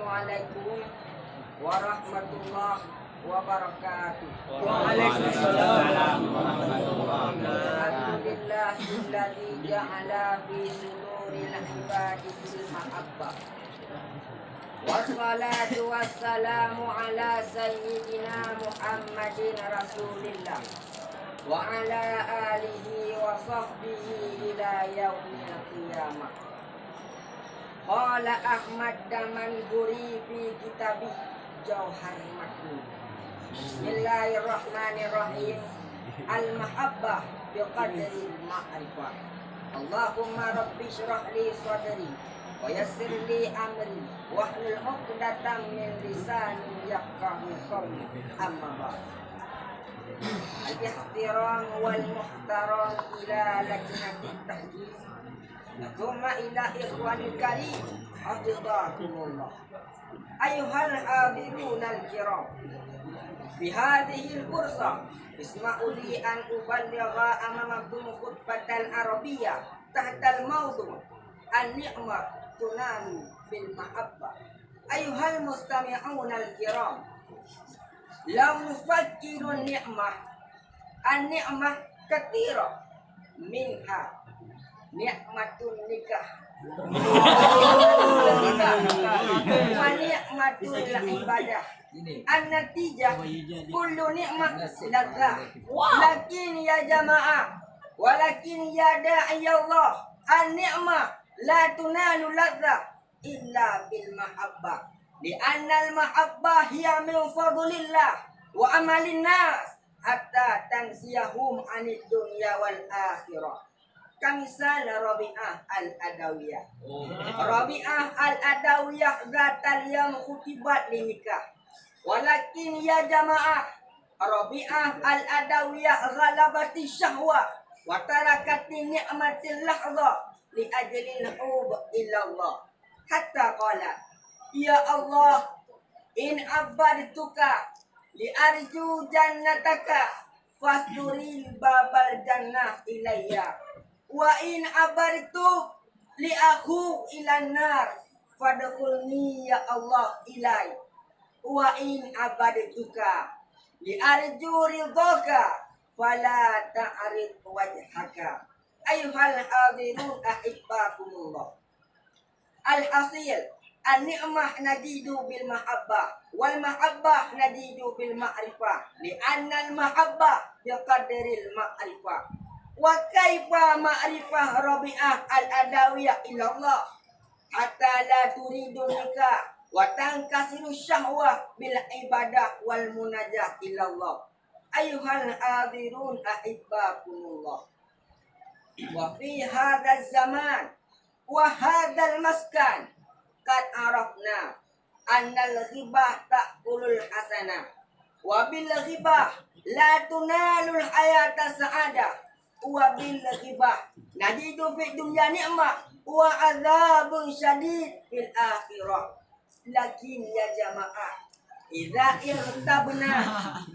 Assalamualaikum warahmatullahi wabarakatuh. Waalaikumsalam warahmatullahi wabarakatuh. Alhamdulillahilladzi ja'ala fi suduril ibadi mahabbah. Wassalatu wassalamu ala sayyidina Muhammadin Rasulillah wa ala alihi wa sahbihi ila yaumil qiyamah. Qala Ahmad Damanhuri fi kitabih Jauhar Maknun. Bismillahirrahmanirrahim. Al-mahabbah biqadri ma'rifah. Allahumma rabbi syrah li sadri wa yassir li amri wahlul 'uqdatam min lisani yafqahu qawli. Amma ba'd. Al-ihtiram wal muhtaram ila lajnatit tahqiq. Thumma ila ikhwanil karim hafizakumullah. Ayuhal hadirun al-kiram, fi hadhihi al-fursa isma'u li an uballigha amamakum khutbatan arabiyyah tahta al-mawdu' an-ni'mah tunalu bil mahabbah. Ayuhal mustami'un al-kiram, law nufakkiru an-ni'mah katsira minha ni'matun nikah wa ni'matul ibadah. An-natijah kullu ni'mah ladzah. Lakin ya jamaah, walakin ya da'iyallah, an-ni'mah la tunalu ladzah illa bil mahabbah. Li'anna al-mahabbah hiya min fadlillah wa amalin nas hatta tansiyahum anid dunya wal akhirah. Kamisal Rabi'ah al-Adawiyah. Rabi'ah al-Adawiyah zatal yam khutibat li nikah. Walakin ya jamaah, Rabi'ah al-Adawiyah ghalabati syahwa wa tarakati ni'matil lahza li ajlil hub illa Allah. Hatta qala, ya Allah, in abadtuka li arju jannataka fasturil babal jannah ilayya. Wa in abartu li aku ilan nar fadkhulni ya Allah ilai. Wa in abadtuka li arju ridhaka fala ta'rid wajhaka. Ayuhal hadirun ahibbakumullah. Al-hasil an-ni'mah nadidu bil mahabbah wal mahabbah nadidu bil ma'rifah li'anna al-mahabbah biqadril ma'rifah. Wa kaifa ma'rifah Rabi'ah al-Adawiyah ilallah hatta la turidu nikah wa tankasiru syahwah bil ibadah wal munajah ilallah. Ayuhal hadirun ahibbakumullah. Wa fi hadzal zaman wa hadzal maskan qad arafna annal ghibah ta'kulul hasanah wa bil ghibah la tunalul hayata sa'adah wa bil ghibah najidu fi dunya ni'mah wa adzabun syadid fil akhirah. Lakin ya jamaah, idza irtabna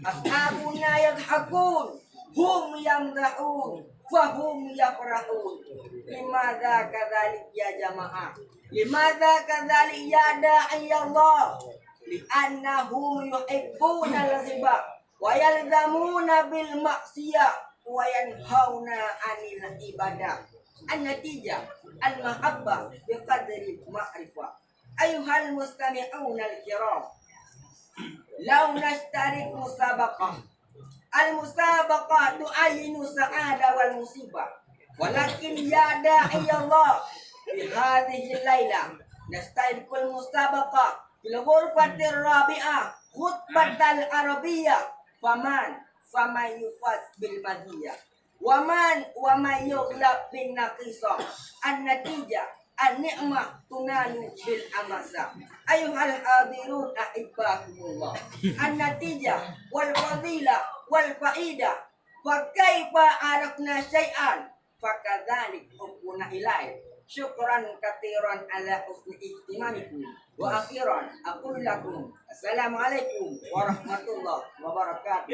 ashabuna yadhakun hum yamdahun fa hum yafrahun. Limadza kadzalik ya jamaah, limadza kadzalik ya da'iyallah, li'annahum yuhibbuna al-ghibah wa yalzamuna bil ma'siyah wa yanhauna 'anil ibadah. An-natijah al-mahabbah biqadri ma'rifah. Ayuhal mustami'un al-kiram, law nashtarik musabaqah. Al-musabaqah tu'ayinu sa'ada wal musibah. Walakin ya da'iyallah, fi hadhihi al-laila nastarikul musabaqah fil ghurfatir rabi'ah khutbatal arabiyyah. Faman yufaz bil madiyah waman yughlab bin naqisah. An-natijah an-ni'mah tunalu bil amasa. Ayuhal hadirun ahibbakumullah. An-natijah wal fadilah wal faidah. Fa kaifa arafna syai'an fakadzalik hukmuna ilai. Syukran katsiran ala husni ihtimamikum. Wa akhiran aqul lakum assalamualaikum warahmatullahi wabarakatuh.